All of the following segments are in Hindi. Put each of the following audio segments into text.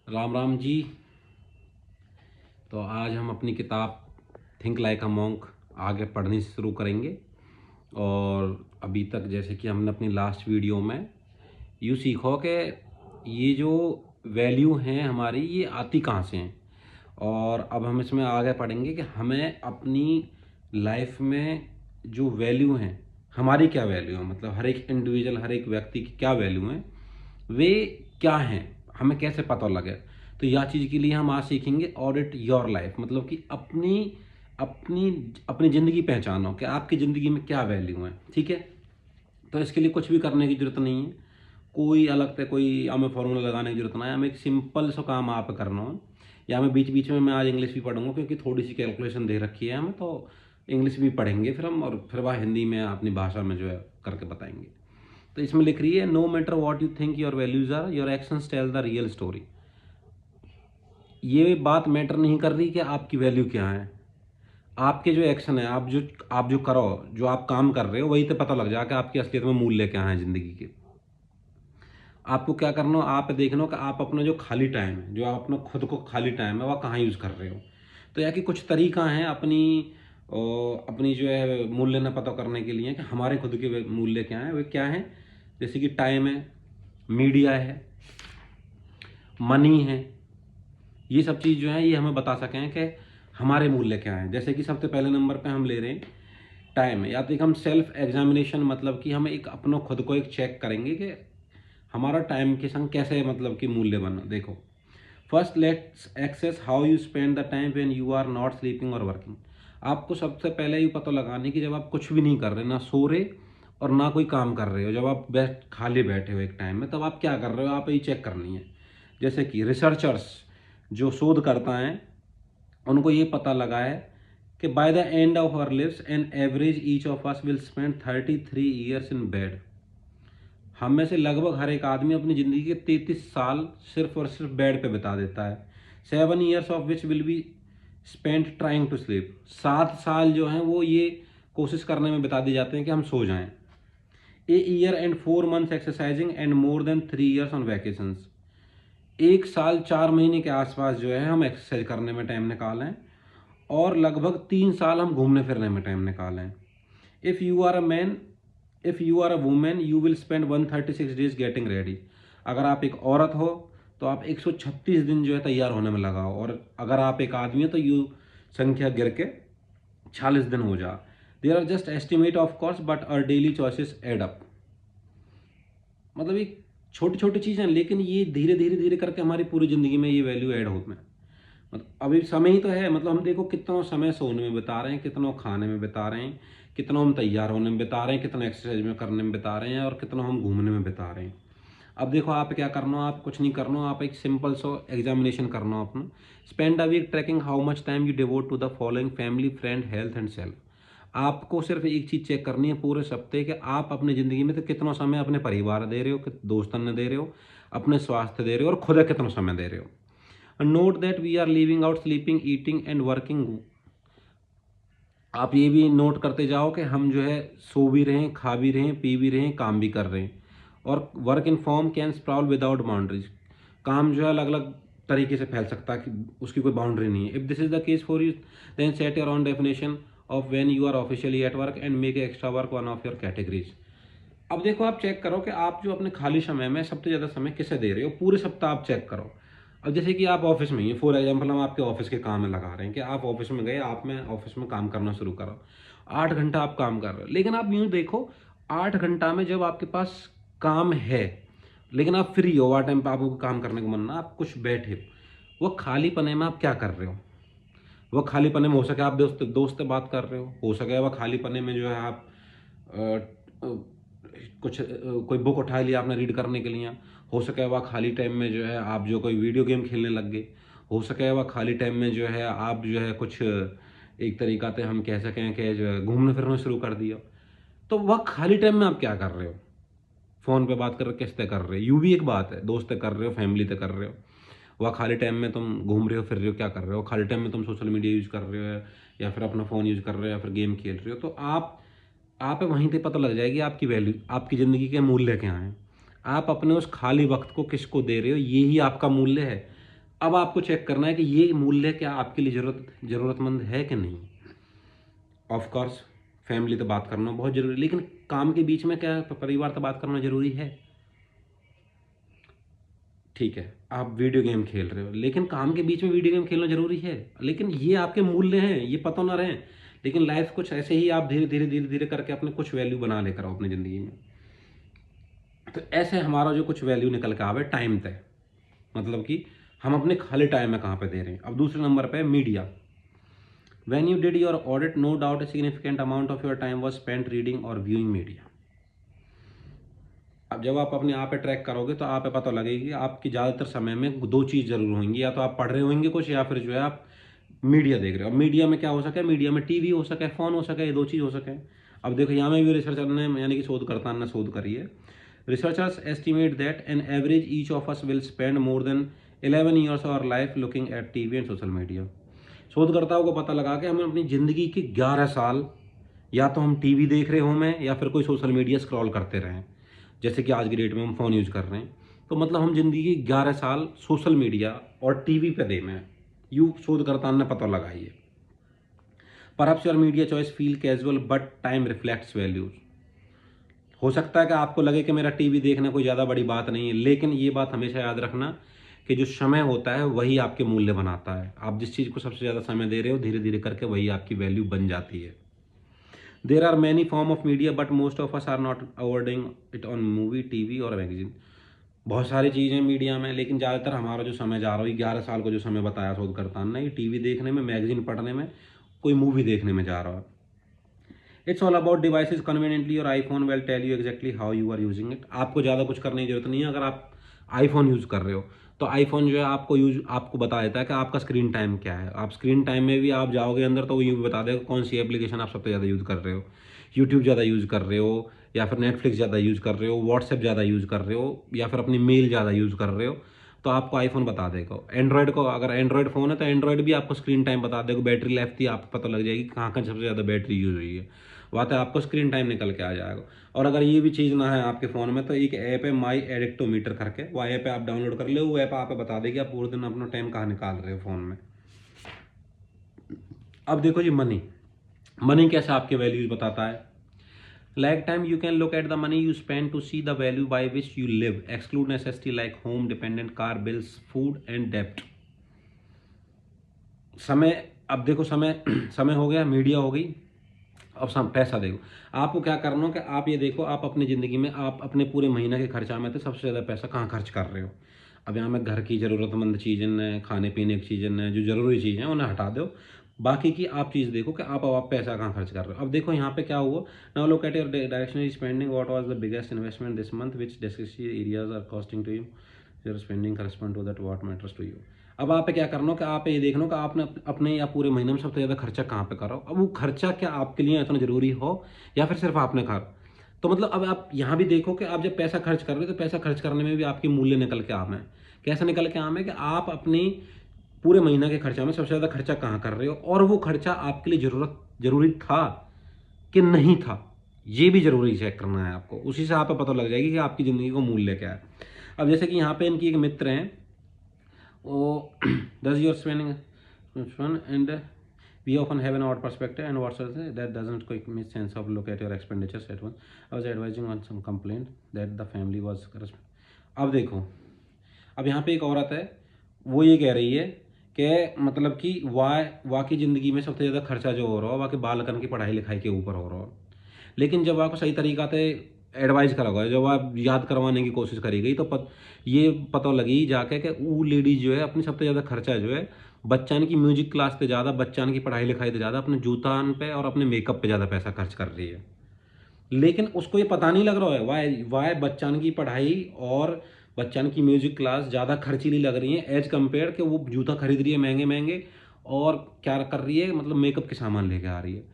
राम राम जी। तो आज हम अपनी किताब थिंक लाइक अ मॉन्क आगे पढ़नी शुरू करेंगे। और अभी तक जैसे कि हमने अपनी लास्ट वीडियो में यूँ सीखो कि ये जो वैल्यू हैं हमारी, ये आती कहाँ से हैं। और अब हम इसमें आगे पढ़ेंगे कि हमें अपनी लाइफ में जो वैल्यू हैं, हमारी क्या वैल्यू है, मतलब हर एक इंडिविजुअल, हर एक व्यक्ति की क्या वैल्यू हैं, वे क्या हैं, हमें कैसे पता लगे। तो यह चीज़ के लिए हम आज सीखेंगे ऑडिट योर लाइफ, मतलब कि अपनी अपनी अपनी ज़िंदगी पहचानो कि आपकी ज़िंदगी में क्या वैल्यू है। ठीक है। तो इसके लिए कुछ भी करने की ज़रूरत नहीं है, कोई अलग से कोई हमें फॉर्मूला लगाने की ज़रूरत नहीं है। हमें एक सिंपल सा काम आप करना है। या हमें बीच बीच में मैं आज इंग्लिश भी पढ़ूंगा क्योंकि थोड़ी सी कैलकुलेशन दे रखी है हमें, तो इंग्लिश भी पढ़ेंगे फिर हम, और फिर वह हिंदी में अपनी भाषा में जो है करके बताएंगे। तो इसमें लिख रही है, no matter what you think your values are, your actions tell the real story. ये बात मैटर नहीं कर रही कि आपकी वैल्यू क्या है, आपके जो एक्शन है, आप जो करो, जो आप काम कर रहे हो, वही तो पता लग जाए कि आपकी असलियत में मूल्य क्या है ज़िंदगी के। आपको क्या करना हो, आप देखना हो कि आप अपना जो खाली टाइम है, जो आप अपना खुद को खाली टाइम है, वह कहाँ यूज़ कर रहे हो। तो या कि कुछ तरीका हैं अपनी जो है मूल्य न पता करने के लिए कि हमारे खुद के मूल्य क्या हैं, वे क्या हैं। जैसे कि टाइम है, मीडिया है, मनी है। ये सब चीज़ जो है ये हमें बता सकें कि हमारे मूल्य क्या हैं। जैसे कि सबसे पहले नंबर पे हम ले रहे हैं टाइम है। या तो एक हम सेल्फ एग्जामिनेशन, मतलब कि हम एक अपना खुद को एक चेक करेंगे कि हमारा टाइम के संग कैसे, मतलब कि मूल्य बना। देखो, first let's access how you spend the time when you are not sleeping और वर्किंग। आपको सबसे पहले ये पता लगाने कि जब आप कुछ भी नहीं कर रहे, ना सो रहे और ना कोई काम कर रहे हो, जब आप खाली बैठे हो एक टाइम में, तब आप क्या कर रहे हो, आप ये चेक करनी है। जैसे कि रिसर्चर्स जो शोधकर्ता हैं, उनको ये पता लगा है कि by the end of our lives an average each of us will spend 33 years in bed. हम में से लगभग हर एक आदमी अपनी ज़िंदगी के 33 साल सिर्फ और सिर्फ बेड पे बिता देता है। 7 years of which will be spend trying to sleep. 7 साल जो हैं वो ये कोशिश करने में बिता दिए जाते हैं कि हम सो जाएं। A year and 4 months exercising and more than 3 years on vacations. 1 साल 4 महीने के आसपास जो है हम एक्सरसाइज करने में टाइम निकालें, और लगभग 3 साल हम घूमने फिरने में टाइम निकालें। If you are a man, if you are a woman, you will spend 136 days getting ready. अगर आप एक औरत हो तो आप 136 दिन जो है तैयार होने में लगाओ, और अगर आप एक आदमी हो तो यू संख्या गिर के 46 दिन हो जा। There are just estimate of course but are daily choices add up. मतलब ये छोटी छोटी चीज़ें, लेकिन ये धीरे धीरे धीरे करके हमारी पूरी ज़िंदगी में ये वैल्यू ऐड होते हैं। मतलब अभी समय ही तो है, मतलब हम देखो कितना समय सोने में बिता रहे हैं, कितना खाने में बिता रहे हैं, कितना हम तैयार होने में बिता रहे हैं, कितना एक्सरसाइज में करने में बिता रहे हैं, और कितना हम घूमने में बिता रहे हैं। अब देखो आप क्या करना हो, आप कुछ नहीं करना हो, आप एक सिंपल सा एग्जामिनेशन करना हो अपना। Spend a week tracking how much time you devote to the following: family, friend, health and self. आपको सिर्फ एक चीज़ चेक करनी है पूरे सप्ते कि आप अपनी ज़िंदगी में तो कितना समय अपने परिवार दे रहे हो, दोस्तों ने दे रहे हो, अपने स्वास्थ्य दे रहे हो, और खुद कितना समय दे रहे हो। Note that we are living out sleeping eating and working. आप ये भी नोट करते जाओ कि हम जो है सो भी रहे हैं, खा भी रहे हैं, पी भी रहे हैं, काम भी कर रहे हैं। और work in form can sprawl without boundaries. काम जो है अलग अलग तरीके से फैल सकता है कि उसकी कोई बाउंड्री नहीं है। If this is the case for you, then set your own definition of when you are officially at work and make extra work one of your categories. अब देखो, आप चेक करो कि आप जो अपने खाली समय में सबसे ज़्यादा समय किसे दे रहे हो, पूरे सप्ताह आप चेक करो। अब जैसे कि आप ऑफिस में ही हैं, फॉर एग्जाम्पल हम आपके ऑफिस के काम में लगा रहे हैं कि आप ऑफिस में गए, आप में ऑफिस में काम करना शुरू करो, 8 घंटा आप काम कर रहे हो। लेकिन आप यूँ देखो, 8 घंटा में जब आपके पास काम है, लेकिन आप फ्री हो, वह टाइम पर आपको काम करने को मन ना, आप कुछ बैठे हो, वो खाली पने में आप क्या कर रहे हो। वो खाली पने में हो सके आप दोस्त दोस्त से बात कर रहे हो सके वह खाली पने में जो है आप अ, अ, कोई बुक उठा लिया आपने रीड करने के लिए। हो सके वह खाली टाइम में जो है आप जो कोई वीडियो गेम खेलने लग गए। हो सके वह खाली टाइम में जो है आप जो है कुछ एक तरीका से हम कह सकें कि जो है घूमने फिरना शुरू कर दिया। तो वह खाली टाइम में आप क्या कर रहे हो, फ़ोन पे बात कर रहे हो, किससे कर रहे हो, यूँ भी एक बात है, दोस्त से कर रहे हो, फैमिली से कर रहे हो। वह खाली टाइम में तुम घूम रहे हो, फिर रहे हो, क्या कर रहे हो, खाली टाइम में तुम सोशल मीडिया यूज़ कर रहे हो, या फिर अपना फ़ोन यूज़ कर रहे हो, या फिर गेम खेल रहे हो। तो आप वहीं पे पता लग जाएगी आपकी वैल्यू, आपकी ज़िंदगी के मूल्य क्या हैं। आप अपने उस खाली वक्त को किसको दे रहे हो, ये ही आपका मूल्य है। अब आपको चेक करना है कि ये मूल्य क्या आपके लिए ज़रूरतमंद है कि नहीं। ऑफ कोर्स फैमिली तो बात करना बहुत ज़रूरी है, लेकिन काम के बीच में क्या परिवार तो बात करना ज़रूरी है। ठीक है, आप वीडियो गेम खेल रहे हो, लेकिन काम के बीच में वीडियो गेम खेलना ज़रूरी है, लेकिन ये आपके मूल्य हैं, ये पता ना रहें। लेकिन लाइफ कुछ ऐसे ही आप धीरे धीरे धीरे धीरे करके अपने कुछ वैल्यू बना लेकर आओ अपनी ज़िंदगी में। तो ऐसे हमारा जो कुछ वैल्यू निकल के आवे टाइम तय, मतलब कि हम अपने खाली टाइम में कहाँ पे दे रहे हैं। अब दूसरे नंबर पे media. When you did your audit, no doubt a significant amount of your time was spent reading और व्यूइंग मीडिया। अब जब आप अपने आप पे ट्रैक करोगे तो आप पे पता लगेगी कि आपकी ज़्यादातर समय में दो चीज़ जरूर होंगी, या तो आप पढ़ रहे होंगे कुछ, या फिर जो है आप मीडिया देख रहे हो। अब मीडिया में क्या हो सके, मीडिया में टीवी हो सके, फ़ोन हो सके, ये दो चीज़ हो सके। अब देखो यहाँ में भी रिसर्चर ने यानी कि शोधकर्ता ने शोध करी है। Researchers estimate that N average each of us will spend more than 11 years of life looking at TV and social media. शोधकर्ताओं को पता लगा कि हमें अपनी ज़िंदगी के 11 साल या तो हम टीवी देख रहे हों में, या फिर कोई सोशल मीडिया स्क्रॉल करते रहें, जैसे कि आज की डेट में हम फ़ोन यूज़ कर रहे हैं। तो मतलब हम ज़िंदगी के 11 साल सोशल मीडिया और टीवी पे दे में, यूँ शोधकर्ता ने पता लगाई है। Perhaps your media choice feel casual but time reflects values. हो सकता है कि आपको लगे कि मेरा टीवी देखना कोई ज़्यादा बड़ी बात नहीं है, लेकिन ये बात हमेशा याद रखना कि जो समय होता है वही आपके मूल्य बनाता है। आप जिस चीज़ को सबसे ज़्यादा समय दे रहे हो, धीरे धीरे करके वही आपकी वैल्यू बन जाती है। There are many form of media but most of us are not awarding it on movie, TV और मैगजीन। बहुत सारी चीज़ें मीडिया में, लेकिन ज़्यादातर हमारा जो समय जा रहा है 11 साल को जो समय बताया शोधकर्ता ने, टीवी देखने में, मैगजीन पढ़ने में, कोई मूवी देखने में जा रहा है। It's all about devices conveniently, और iPhone will tell you exactly how you are using it. आपको ज़्यादा कुछ करने की जरूरत नहीं है। अगर आप आईफोन यूज़ कर रहे हो तो आईफोन जो है आपको बता देता है कि आपका स्क्रीन टाइम क्या है। आप स्क्रीन टाइम में भी आप जाओगे अंदर तो वो यूँ भी बता देगा कौन सी एप्लीकेशन आप सबसे ज़्यादा यूज़ कर रहे हो। यूट्यूब ज़्यादा यूज़ कर रहे हो, या फिर नेटफ्लिक्स ज़्यादा यूज़ कर रहे हो, व्हाट्सएप ज़्यादा यूज़ कर रहे हो, या फिर अपनी मेल ज़्यादा यूज़ कर रहे हो, तो आपको आईफोन बता देगा। एंड्रॉयड को, अगर एंड्रॉयड फ़ोन है तो एंड्रॉयड भी आपको स्क्रीन टाइम बता देगा, बैटरी लाइफ थी आपको पता लग जाएगी कहाँ कहाँ सबसे ज़्यादा बैटरी यूज़ हुई है, वहाँ तो आपको स्क्रीन टाइम निकल के आ जाएगा। और अगर ये भी चीज़ ना है आपके फ़ोन में तो एक ऐप है माई एडिक्टोमीटर करके, वो ऐप आप डाउनलोड कर लो। वो ऐप आपको बता देगी आप पूरे दिन अपना टाइम कहाँ निकाल रहे हो फ़ोन में। अब देखो जी, मनी। मनी कैसे आपके वैल्यूज बताता है। Like time you can look at the money you spend to see the value by which you live, exclude necessity like home, dependent, car, bills, food and डेप्ट। समय, अब देखो समय समय हो गया, मीडिया हो गई, अब पैसा देखो। आपको क्या करना हो कि आप ये देखो, आप अपनी ज़िंदगी में आप अपने पूरे महीने के खर्चा में तो सबसे ज़्यादा पैसा कहाँ खर्च कर रहे हो। अब यहाँ में घर की ज़रूरतमंद चीज़ें ने, खाने पीने की चीज़ें ने, जो ज़रूरी चीज़ें हैं उन्हें हटा दो। बाकी की आप चीज़ देखो कि आप पैसा कहाँ खर्च कर रहे हो। अब देखो यहाँ पे क्या हुआ। Now look at your discretionary spending, what was the biggest investment this month, which discretionary areas are costing to you, your spending correspond to that what matters to you. अब आप क्या करना हो कि आप ये देखना कि आपने अपने या पूरे महीने में सबसे ज़्यादा खर्चा कहाँ पे करो। अब वो खर्चा क्या आपके लिए इतना ज़रूरी हो, या फिर सिर्फ आपने खा। तो मतलब अब आप यहाँ भी देखो कि आप जब पैसा खर्च कर रहे हो तो पैसा खर्च करने में भी आपके मूल्य निकल के आम है। कैसे निकल के आम है कि आप अपनी पूरे महीने के खर्चा में सबसे ज़्यादा खर्चा कहाँ कर रहे हो, और वो खर्चा आपके लिए जरूरी था कि नहीं था, ये भी ज़रूरी चेक करना है आपको। उसी से आप पता लग जाएगी कि आपकी ज़िंदगी का मूल्य क्या है। अब जैसे कि यहाँ पे इनकी एक मित्र हैं, वो does your spending fun, and we often have an odd perspective and what's that doesn't quite make sense of look at your expenditures at once. I was advising on some complaint that the family was। अब देखो, अब यहाँ पे एक औरत है, वो ये कह रही है कि मतलब कि वाह की ज़िंदगी में सबसे ज़्यादा खर्चा जो हो रहा हो वाकई बालकन की पढ़ाई लिखाई के ऊपर हो रहा हो। लेकिन जब आपको सही तरीका से एडवाइस करा गया, जब आप याद करवाने की कोशिश करी गई, तो ये पता लगी जाके कि वो लेडी जो है अपनी सबसे ज़्यादा खर्चा जो है बच्चन की म्यूजिक क्लास से ज़्यादा, बच्चन की पढ़ाई लिखाई से ज़्यादा अपने जूतान पे और अपने मेकअप पे ज़्यादा पैसा खर्च कर रही है। लेकिन उसको ये पता नहीं लग रहा है वाई बच्चन की पढ़ाई और बच्चन की म्यूजिक क्लास ज़्यादा खर्चीली लग रही है एज कम्पेयर कि वो जूता खरीद रही है महंगे महंगे, और क्या कर रही है, मतलब मेकअप के सामान लेके आ रही है।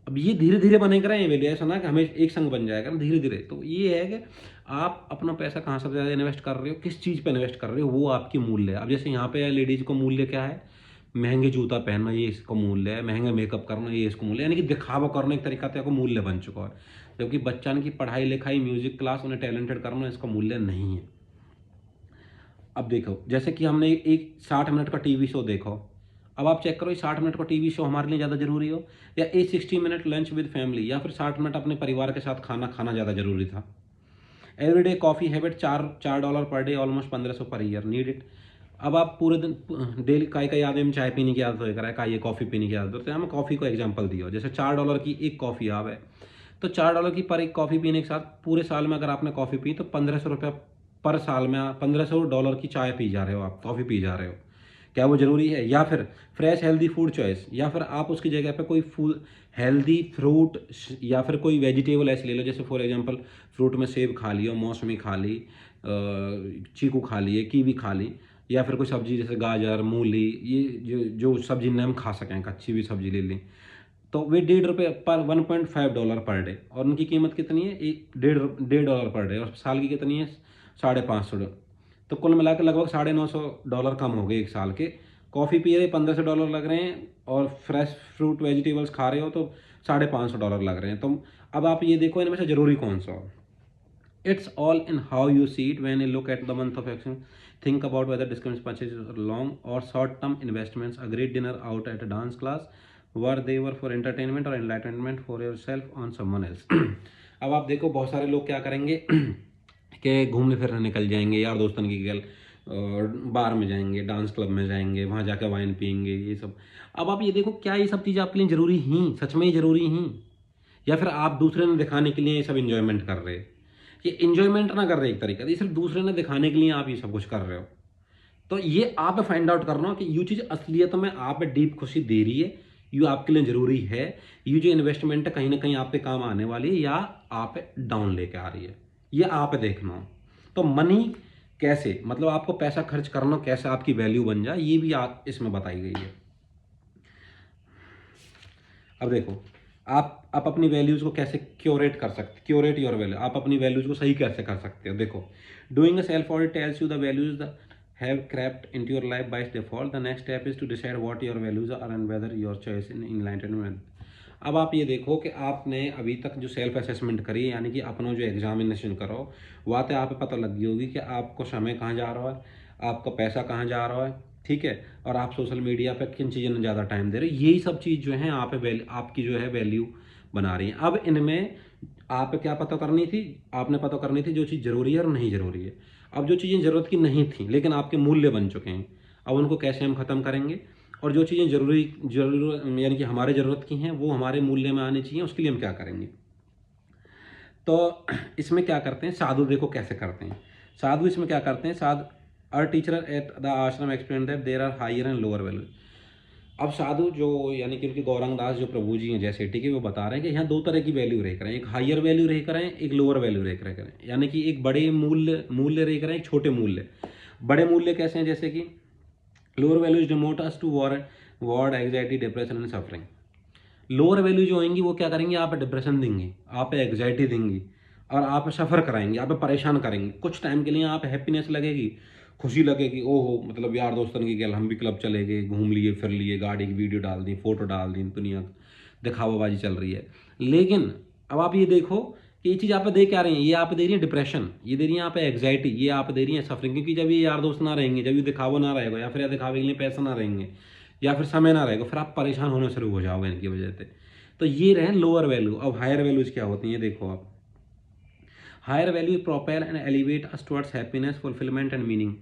अब ये धीरे धीरे बनेगा रहे हैं वैल्यू, ऐसा ना कि हमें एक संग बन जाएगा ना, धीरे धीरे। तो ये है कि आप अपना पैसा कहाँ सबसे ज़्यादा इन्वेस्ट कर रहे हो, किस चीज़ पे इन्वेस्ट कर रहे हो, वो आपकी मूल्य है। अब जैसे यहाँ पे लेडीज़ को मूल्य क्या है, महंगे जूता पहनना ये इसका मूल्य है, महंगा मेकअप करना ये इसको मूल्य है, यानी कि दिखावा करने का तरीका तो मूल्य बन चुका है। जबकि बच्चन की पढ़ाई लिखाई, म्यूजिक क्लास, उन्हें टैलेंटेड करना इसका मूल्य नहीं है। अब देखो, जैसे कि हमने एक 60 मिनट का टीवी शो देखो, अब आप चेक करो ये 60 मिनट का टीवी शो हमारे लिए ज़्यादा ज़रूरी हो, या ए 60 मिनट लंच विद फैमिली, या फिर 60 मिनट अपने परिवार के साथ खाना खाना ज़्यादा ज़रूरी था। एवरीडे कॉफ़ी हैबिट, चार dollar per day, almost 1500 per year need it. अब आप पूरे दिन डेली कई आदमी में चाय पीने की आदत हो करा है, का ये कॉफ़ी पीने की आदत होती है। हमें कॉफ़ी को एग्जांपल दिया, जैसे $4 की एक कॉफ़ी आव है, तो $4 की पर एक कॉफ़ी पीने के साथ पूरे साल में अगर आपने कॉफ़ी पी तो ₹1500 पर साल में $1500 की चाय पी जा रहे हो, आप कॉफ़ी पी जा रहे हो। क्या वो ज़रूरी है? या फिर फ्रेश हेल्दी फूड चॉइस, या फिर आप उसकी जगह पे कोई फूड हेल्दी फ्रूट या फिर कोई वेजिटेबल ऐसे ले लो, जैसे फॉर एग्जांपल फ्रूट में सेब खा लियो, मौसमी खा ली, चीकू खा लिए, कीवी खा ली, या फिर कोई सब्जी जैसे गाजर, मूली, ये जो सब्जी न हम खा सकें, कच्ची भी सब्जी ले लें, तो वे ₹1.5 पर $1.5 पर डे, और उनकी कीमत कितनी है? एक डेढ़ डॉलर पर डे, और साल की कितनी है? $550। तो कुल मिला के लगभग $950 कम हो गए एक साल के। कॉफ़ी पी रहे $1500 लग रहे हैं, और फ्रेश फ्रूट वेजिटेबल्स खा रहे हो तो $550 लग रहे हैं। तो अब आप ये देखो इनमें से ज़रूरी कौन सा हो। It's all in how you see it when you look at the month of action. Think about whether discounts purchases are long or short-term investments. A great dinner out at a dance class, were they were for entertainment or enlightenment for yourself on someone else. अब आप देखो बहुत सारे लोग क्या करेंगे कि घूमने फिरने निकल जाएंगे, यार दोस्तन की गल बार में जाएंगे, डांस क्लब में जाएंगे, वहाँ जाकर वाइन पियेंगे, ये सब। अब आप ये देखो, क्या ये सब चीज़ें आपके लिए ज़रूरी ही, सच में ही ज़रूरी ही, या फिर आप दूसरे ने दिखाने के लिए ये सब इन्जॉयमेंट कर रहे हैं? ये इन्जॉयमेंट ना कर रहे एक तरीके से, सिर्फ दूसरे ने दिखाने के लिए आप ये सब कुछ कर रहे हो। तो ये आप फाइंड आउट करना हो कि ये चीज़ असलियत में आप डीप खुशी दे रही है, ये आपके लिए ज़रूरी है, ये जो इन्वेस्टमेंट है कहीं ना कहीं आप पे काम आने वाली है, या आप डाउन लेके आ रही है, ये आप देखना हो। तो मनी कैसे, मतलब आपको पैसा खर्च करना कैसे आपकी वैल्यू बन जाए, ये भी आप इसमें बताई गई है। अब देखो, आप अपनी वैल्यूज़ को कैसे क्योरेट कर सकते, क्योरेट योर वैल्यू, आप अपनी वैल्यूज़ को सही कैसे कर सकते हो। देखो, doing a self audit tells you the values the have crept into your life by default. The next step is to decide what your values are and whether your choice in enlightenment. अब आप ये देखो कि आपने अभी तक जो सेल्फ असेसमेंट करी, यानी कि अपना जो एग्जामिनेशन करो, वहाँ पे आप पता लग गई होगी कि आपको समय कहाँ जा रहा है, आपका पैसा कहाँ जा रहा है, ठीक है, और आप सोशल मीडिया पर किन चीज़ों में ज़्यादा टाइम दे रहे हो। यही सब चीज़ जो है आपकी जो है वैल्यू बना रही है। अब इनमें आप क्या पता करनी थी, आपने पता करनी थी जो चीज़ ज़रूरी है और नहीं ज़रूरी है। अब जो चीज़ें ज़रूरत की नहीं थी लेकिन आपके मूल्य बन चुके हैं, अब उनको कैसे हम ख़त्म करेंगे, और जो चीज़ें ज़रूर यानी कि हमारे ज़रूरत की हैं वो हमारे मूल्य में आनी चाहिए, उसके लिए हम क्या करेंगे। तो इसमें क्या करते हैं साधु, देखो कैसे करते हैं साधु। इसमें क्या करते हैं साधु, our teacher at the ashram explain that there are higher and lower values. अब साधु जो यानी कि उनके गौरंग दास जो प्रभु जी हैं जैसे, ठीक है, वो बता रहे हैं कि यहाँ दो तरह की वैल्यू रह करें, एक हायर वैल्यू रह करें, एक लोअर वैल्यू रह करें, यानी कि एक बड़े मूल्य रह करें, एक छोटे मूल्य। बड़े मूल्य कैसे हैं, जैसे कि lower values demote us toward anxiety, depression and suffering. Lower value जो होंगी वो क्या करेंगे, आप डिप्रेशन देंगी, आप एग्जाइटी देंगी, और आप सफ़र कराएंगे, आप परेशान करेंगे। कुछ टाइम के लिए आप हैप्पीनेस लगेगी, खुशी लगेगी, ओहो मतलब यार दोस्तन की गैल हम भी क्लब चले गए, घूम लिए फिर लिए, गाड़ी की वीडियो डाल दी, फोटो डाल दी, दुनिया दिखावाबाजी चल रही है। लेकिन अब आप ये देखो कि ये चीज़ आप दे क्या रही है, ये आप दे रही है डिप्रेशन, ये दे रही है आप एग्जाइटी, ये आप दे रही है सफरिंग। क्योंकि जब ये यार दोस्त ना रहेंगे, जब ये दिखावा ना रहेगा, या फिर दिखावे के लिए पैसा ना रहेंगे, या फिर समय ना रहेगा, फिर आप परेशान होना शुरू हो जाओगे इनकी वजह से। तो ये रहे लोअर वैल्यू। अब हायर वैल्यूज क्या होती हैं, देखो आप, higher value propel and elevate us towards happiness, fulfilment and meaning.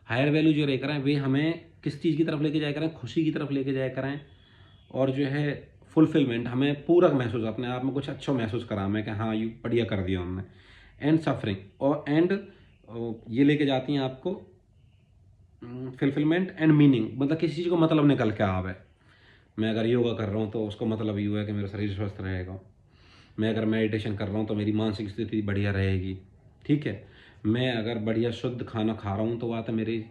Higher value जो लेकर आए वे हमें किस चीज़ की तरफ लेके जाया करें, खुशी की तरफ लेके जाया करें, और जो है फुलफिलमेंट, हमें पूरक महसूस, अपने आप में कुछ अच्छा महसूस करा हमें कि हाँ ये बढ़िया कर दिया हमने। एंड सफरिंग और एंड ये लेके जाती हैं आपको फुलफिलमेंट एंड मीनिंग, मतलब किसी चीज़ को मतलब निकल के आवे। मैं अगर योगा कर रहा हूँ तो उसका मतलब ये है कि मेरा शरीर स्वस्थ रहेगा। मैं अगर मेडिटेशन कर रहा हूँ तो मेरी मानसिक स्थिति बढ़िया रहेगी, ठीक है। मैं अगर बढ़िया शुद्ध खाना खा रहा हूँ तो वहाँ तो मेरे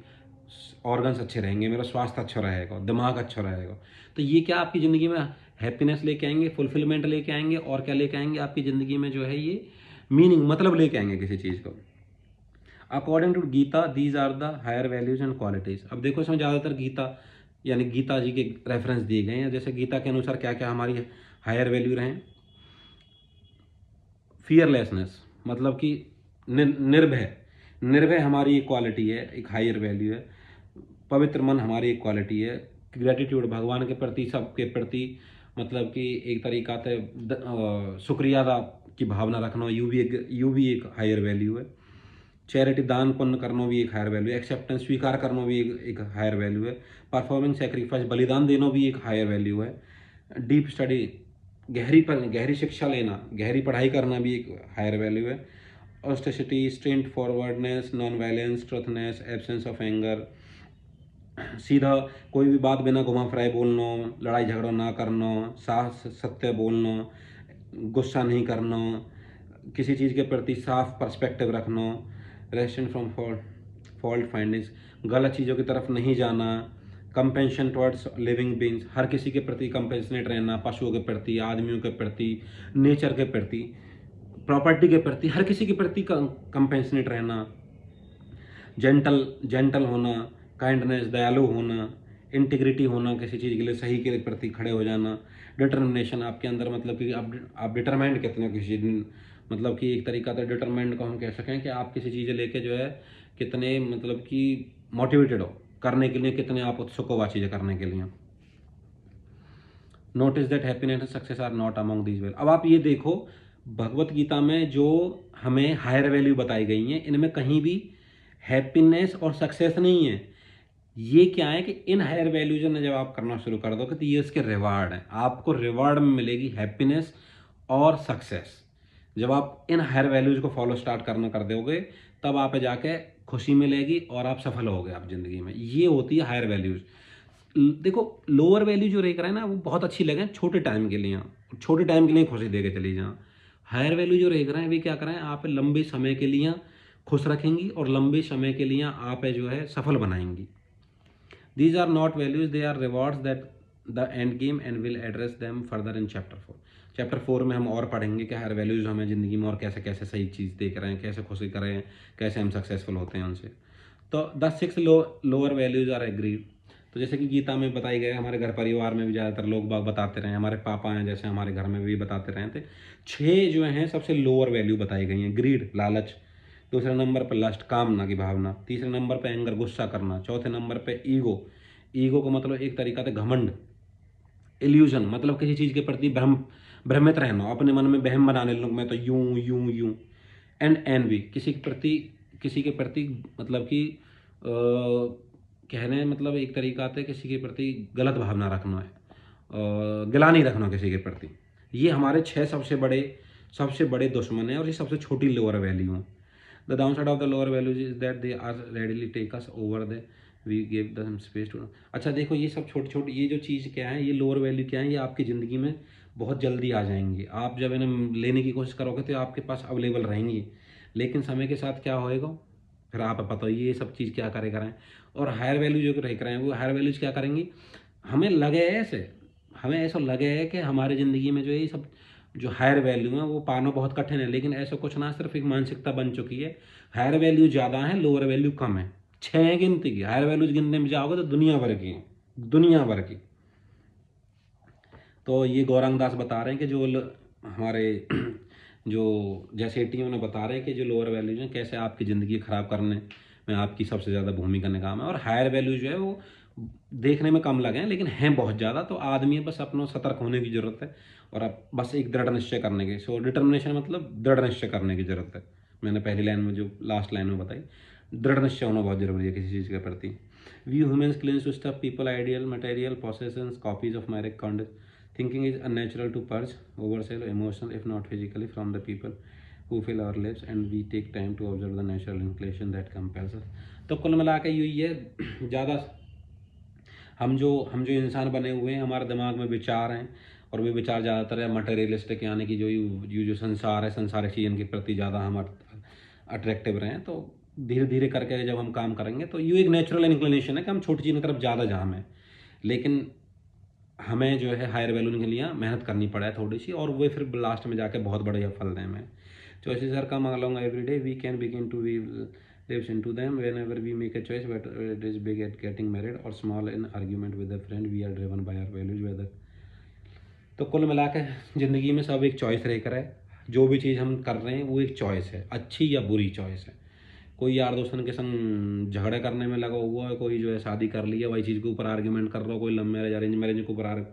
ऑर्गन्स अच्छे रहेंगे, मेरा स्वास्थ्य अच्छा रहेगा, दिमाग अच्छा रहेगा। तो ये क्या आपकी ज़िंदगी में हैप्पीनेस लेके आएंगे, फुलफिलमेंट लेके आएंगे, और क्या लेके आएंगे आपकी ज़िंदगी में जो है ये मीनिंग, मतलब लेके आएंगे किसी चीज़ को। According to Gita these are the higher values and qualities. अब देखो इसमें ज़्यादातर गीता यानी गीता जी के रेफरेंस दिए गए हैं। जैसे गीता के अनुसार क्या क्या हमारी हायर वैल्यू रहें, फियरलेसनेस, मतलब कि निर्भय, निर्भय हमारी एक क्वालिटी है, एक हायर वैल्यू है। पवित्र मन हमारी एक क्वालिटी है। ग्रेटिट्यूड भगवान के प्रति, सबके प्रति, मतलब कि एक तरीका से शुक्रिया की भावना रखना, यू भी एक हायर वैल्यू है। चैरिटी दान पुण्य करना भी एक हायर वैल्यू है। एक्सेप्टेंस स्वीकार करना भी एक हायर वैल्यू है। परफॉर्मिंग सेक्रीफाइस बलिदान देना भी एक हायर वैल्यू है। डीप स्टडी गहरी शिक्षा लेना, गहरी पढ़ाई करना भी एक हायर वैल्यू है। Austerity, straightforwardness, non violence, truthness, absence of anger, सीधा कोई भी बात बिना घुमा फिराए बोलना, लड़ाई झगड़ा ना करना, साफ सत्य बोलना, गुस्सा नहीं करना, किसी चीज़ के प्रति साफ पर्सपेक्टिव रखना, रेस्टेंट फ्रॉम फॉल्ट फाइंडिंग्स, गलत चीज़ों की तरफ नहीं जाना, कंपेंशन टुवर्ड्स लिविंग बींग्स, हर किसी के प्रति कंपेंशनेट रहना, पशुओं के प्रति, आदमियों के प्रति, नेचर के प्रति, प्रॉपर्टी के प्रति, हर किसी के प्रति कंपेंशनेट रहना, जेंटल होना, काइंडनेस, दयालु होना, इंटीग्रिटी होना, किसी चीज़ के लिए सही के प्रति खड़े हो जाना, डिटर्मिनेशन आपके अंदर, मतलब कि आप डिटरमाइंड कितने हो किसी दिन, मतलब कि एक तरीका से डिटरमाइंड को हम कह सकें कि आप किसी चीज़ लेके जो है कितने, मतलब कि मोटिवेटेड हो करने के लिए, कितने आप उत्सुक हो वह चीज़ें करने के लिए। Notice that happiness and success are not among these value. अब आप ये देखो, भगवत गीता में जो हमें हायर वैल्यू बताई गई हैं, इनमें कहीं भी हैप्पीनेस और सक्सेस नहीं है। ये क्या है कि इन हायर वैल्यूज ने जब आप करना शुरू कर दोगे तो ये इसके रिवार्ड हैं। आपको रिवार्ड में मिलेगी हैप्पीनेस और सक्सेस। जब आप इन हायर वैल्यूज को फॉलो स्टार्ट करना कर दोगे, तब आप जाके खुशी मिलेगी और आप सफल होगे आप जिंदगी में। ये होती है हायर वैल्यूज। देखो, लोअर वैल्यू जो रह रहा है ना, वो बहुत अच्छी लगे छोटे टाइम के लिए, छोटे टाइम के लिए खुशी दे के चली जाए। हायर वैल्यू जो रह रहे हैं वे क्या करें, आप लंबे समय के लिए खुश रखेंगी और लंबे समय के लिए आप जो है सफल बनाएंगी। These are not values, they are rewards that the end game, and will address them further in chapter 4. Chapter 4 में हम और पढ़ेंगे कि हर वैल्यूज हमें ज़िंदगी में और कैसे कैसे सही चीज़ देख रहे हैं, कैसे खुशी करें, कैसे हम सक्सेसफुल होते हैं उनसे। तो the 6 lower values are agreed. तो जैसे कि गीता में बताई गए, हमारे घर परिवार में भी ज़्यादातर लोग बाग बताते रहे, हमारे पापा हैं जैसे हमारे घर में भी बताते रहे थे। 6 जो हैं सबसे लोअर वैल्यू बताई गई हैं। ग्रीड, लालच। दूसरे नंबर पर लस्ट, कामना की भावना। तीसरे नंबर पर एंगर, गुस्सा करना। चौथे नंबर पर ईगो। ईगो को मतलब एक तरीका से घमंड, इल्यूजन, मतलब किसी चीज़ के प्रति भ्रमित रहना, अपने मन में वहम बनाने लगना, मैं तो यूं यूं यूं। एंड एनवी, किसी के प्रति मतलब कि कहने, मतलब एक तरीका से किसी के प्रति गलत भावना रखना है, गिलानी रखना किसी के प्रति। ये हमारे 6 सबसे बड़े दुश्मन हैं और ये सबसे छोटी लोअर वैल्यू हैं। The downside of the lower values is that they are readily take us over the we give them space to. अच्छा देखो, ये सब छोटी छोटी ये जो चीज़ क्या है, ये लोअर वैल्यू क्या है, ये आपकी ज़िंदगी में बहुत जल्दी आ जाएंगी। आप जब इन्हें लेने की कोशिश करोगे तो आपके पास अवेलेबल रहेंगी, लेकिन समय के साथ क्या होएगा फिर आप पता हो ये सब चीज़ क्या करे करें। और हायर वैल्यू जो रह कर वो हायर वैल्यूज क्या करेंगी, हमें ऐसा लगे है कि हमारी ज़िंदगी में जो ये सब जो हायर वैल्यू है वो पाना बहुत कठिन है, लेकिन ऐसा कुछ ना, सिर्फ एक मानसिकता बन चुकी है। हायर वैल्यू ज़्यादा है, लोअर वैल्यू कम है। 6 गिनती की हायर वैल्यूज गिनने में जाओगे तो दुनिया भर की है, दुनिया भर की। तो ये गौरंग दास बता रहे हैं कि जो हमारे जो जैसे टीम ने बता रहे हैं कि जो लोअर वैल्यूज हैं कैसे आपकी ज़िंदगी ख़राब करने में आपकी सबसे ज़्यादा भूमिका निभाना है। और हायर वैल्यू जो है वो देखने में कम लगे हैं लेकिन हैं बहुत ज़्यादा। तो आदमी बस अपना सतर्क होने की ज़रूरत है और अब बस एक दृढ़ निश्चय करने की। सो डिटर्मिनेशन मतलब दृढ़ निश्चय करने की ज़रूरत है। मैंने पहली लाइन में जो लास्ट लाइन में बताई, दृढ़ निश्चय होना बहुत ज़रूरी है किसी चीज़ के प्रति। We humans cling to stuff people ideal material possessions copies of merrick condensed thinking is unnatural to purge ourselves emotional if not physically from the people who fill our lives and we take time to observe the natural inclination that compels us। तो कुल मिला के यही है, ज़्यादा हम जो इंसान बने हुए हैं, हमारे दिमाग में विचार हैं और वे विचार ज़्यादातर है मटेरियलिस्टिक, यानी कि जो संसार है, संसारिक चीज़ों के प्रति ज़्यादा हम अट्रैक्टिव रहें। तो धीरे धीरे करके जब हम काम करेंगे तो ये एक नेचुरल इंक्लिनेशन है कि हम छोटी चीज़ों की तरफ ज़्यादा जाएं, लेकिन हमें जो है हायर वैल्यू के लिए मेहनत करनी पड़ा थोड़ी सी, और वो फिर लास्ट में जाके बहुत बढ़िया फल दें हमें। Choices are come along every day, we can begin to we lives into them whenever we make a choice, whether it is big at getting married or small in argument with a friend, we are driven by our values whether। तो कुल मिला के ज़िंदगी में सब एक चॉइस रह कर है। जो भी चीज़ हम कर रहे हैं वो एक चॉइस है, अच्छी या बुरी चॉइस है। कोई यार दोस्तों के संग झगड़े करने में लगा हुआ है, कोई जो है शादी कर लिया वही चीज़ के ऊपर आर्ग्यूमेंट कर रहा हो, कोई लव मैरिज अरेंज मैरिज के ऊपर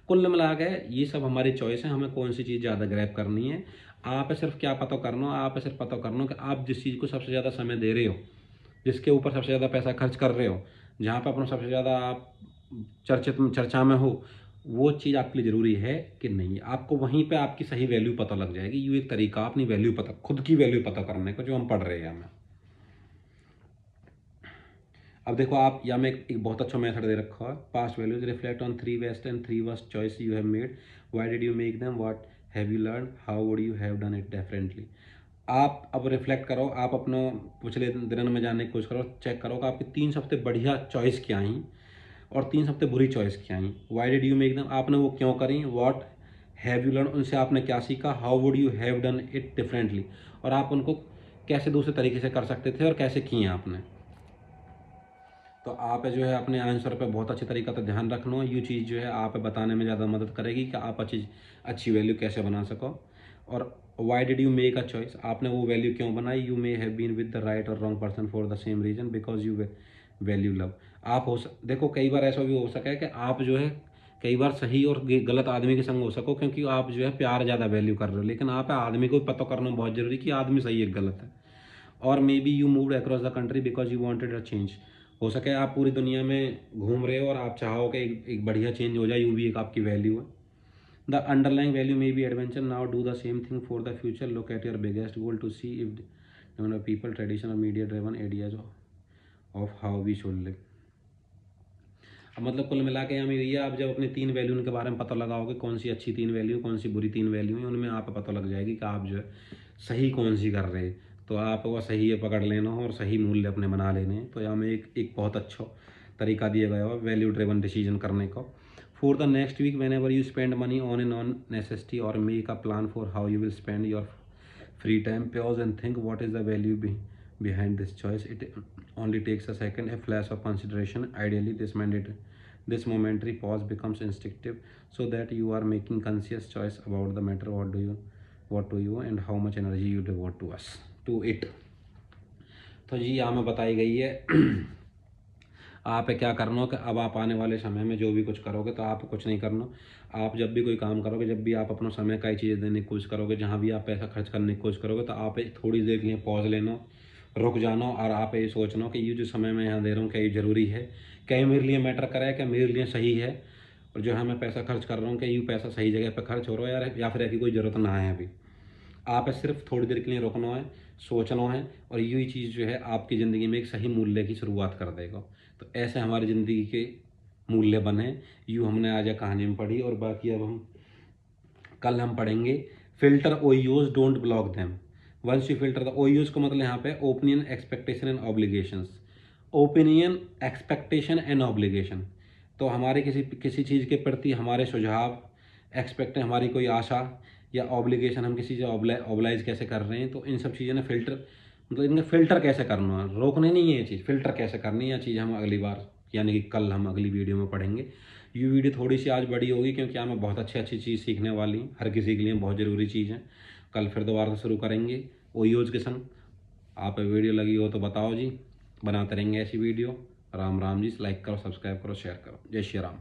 कुल मिला के ये सब हमारी चॉइस है, हमें कौन सी चीज़ ज़्यादा ग्रैब करनी है। आप सिर्फ क्या पता करना, आप सिर्फ पता करना कि आप जिस चीज़ को सबसे ज़्यादा समय दे रहे हो, जिसके ऊपर सबसे ज़्यादा पैसा खर्च कर रहे हो, जहाँ पर अपना सबसे ज़्यादा आप चर्चा में हो, वो चीज़ आपके लिए ज़रूरी है कि नहीं। आपको वहीं पे आपकी सही वैल्यू पता लग जाएगी। ये एक तरीका अपनी वैल्यू पता, खुद की वैल्यू पता करने का, जो हम पढ़ रहे हैं हमें। अब देखो आप यहाँ में एक बहुत अच्छा मेथड दे रखा है, past values reflect on 3 best and 3 worst choice you have made, why did you make them, what have you learn, how would you have done it differently. आप अब रिफ्लेक्ट करो, आप अपने पिछले दिनों में जानने की कोशिश करो, चेक करो कि आपकी 3 सबसे बढ़िया चॉइस क्या आई और 3 सबसे बुरी चॉइस क्या आई। Why did you make them, आपने वो क्यों करी, व्हाट हैव यू लर्न, उनसे आपने क्या सीखा, how would you have done it differently, और आप उनको कैसे दूसरे तरीके से कर सकते थे और कैसे किए आपने। तो आप जो है अपने आंसर पे बहुत अच्छे तरीक़े से ध्यान रखना, ये चीज़ जो है आप बताने में ज़्यादा मदद करेगी कि आप अच्छी वैल्यू कैसे बना सको। और why did you make a choice, आपने वो वैल्यू क्यों बनाई, you may have been with the right और wrong person for the same reason because you value love. आप देखो कई बार ऐसा भी हो सका है कि आप जो है कई बार सही और गलत आदमी के संग हो सको, क्योंकि आप जो है प्यार ज़्यादा वैल्यू कर रहे हो, लेकिन आप आदमी को पता करना बहुत ज़रूरी कि आदमी सही है गलत है। और may be you moved across the country because you wanted a change, हो सके आप पूरी दुनिया में घूम रहे हो और आप चाहो कि एक बढ़िया चेंज हो जाए, यूँ भी एक आपकी वैल्यू है। The underlying value may be adventure, now do the same thing for the future, look at your biggest goal to see if people tradition और media driven ideas of how we should live. अब मतलब कुल मिला के हमें यही है, आप जब अपने 3 वैल्यू के बारे में पता लगाओगे, कौन सी अच्छी 3 वैल्यू, कौन सी बुरी 3 वैल्यू है, उनमें आप पता लग जाएगी कि आप जो है सही कौन सी कर रहे हैं। तो आप वो सही है पकड़ लेना और सही मूल्य अपने बना लेने। तो यहाँ में एक बहुत अच्छा तरीका दिया गया है वैल्यू ड्रिवन डिसीजन करने का। For the next week whenever you spend money on a non necessity और make a plan for how you will spend your free time, pause and think what is the value behind this choice. It only takes a second, a flash of consideration. Ideally this momentary pause becomes instinctive, so that you are making conscious choice about the matter, what do you and how much energy you devote to it. तो जी यहाँ में बताई गई है आप क्या करना हो कि अब आप आने वाले समय में जो भी कुछ करोगे, तो आप कुछ नहीं करना। आप जब भी कोई काम करोगे, जब भी आप अपना समय कई चीज़ें देने की कोशिश करोगे, जहाँ भी आप पैसा खर्च करने की कोशिश करोगे, तो आप थोड़ी देर के लिए पॉज लेना, रुक जाना और आप ये सोचना कि ये जो समय मैं यहाँ दे रहा हूँ क्या ये ज़रूरी है, क्या ये मेरे लिए मैटर करे, क्या मेरे लिए सही है, और जो है मैं पैसा खर्च कर रहा हूँ क्या ये पैसा सही जगह पर खर्च हो रहा है या फिर ऐसी कोई ज़रूरत ना है। अभी आप सिर्फ थोड़ी देर के लिए रुकना है, सोचना है, और यही चीज़ जो है आपकी ज़िंदगी में एक सही मूल्य की शुरुआत कर देगा। तो ऐसे हमारी ज़िंदगी के मूल्य बने, यूँ हमने आज कहानी में पढ़ी। और बाकी अब कल हम पढ़ेंगे filter OEOs don't block them. Once you filter the OEOs को मतलब यहाँ पे opinion, expectation and obligations. Opinion, expectation and obligation, तो हमारे किसी चीज़ के प्रति हमारे सुझाव, एक्सपेक्ट हमारी कोई आशा, या ऑब्लिगेशन हम किसी चीज़ ऑब्लाइज कैसे कर रहे हैं। तो इन सब चीज़ों ने फिल्टर मतलब इनका फ़िल्टर कैसे करना है, रोकने नहीं है ये चीज़, फ़िल्टर कैसे करनी है चीज़ हम अगली बार यानी कि कल हम अगली वीडियो में पढ़ेंगे। ये वीडियो थोड़ी सी आज बड़ी होगी क्योंकि हमें बहुत अच्छी चीज़ सीखने वाली, हर किसी के लिए बहुत ज़रूरी चीज़ है। कल फिर दोबारा से शुरू करेंगे ओयोज के संग। आप वीडियो लगी हो तो बताओ जी, बनाते रहेंगे ऐसी वीडियो। राम राम जी, लाइक करो, सब्सक्राइब करो, शेयर करो। जय श्री राम।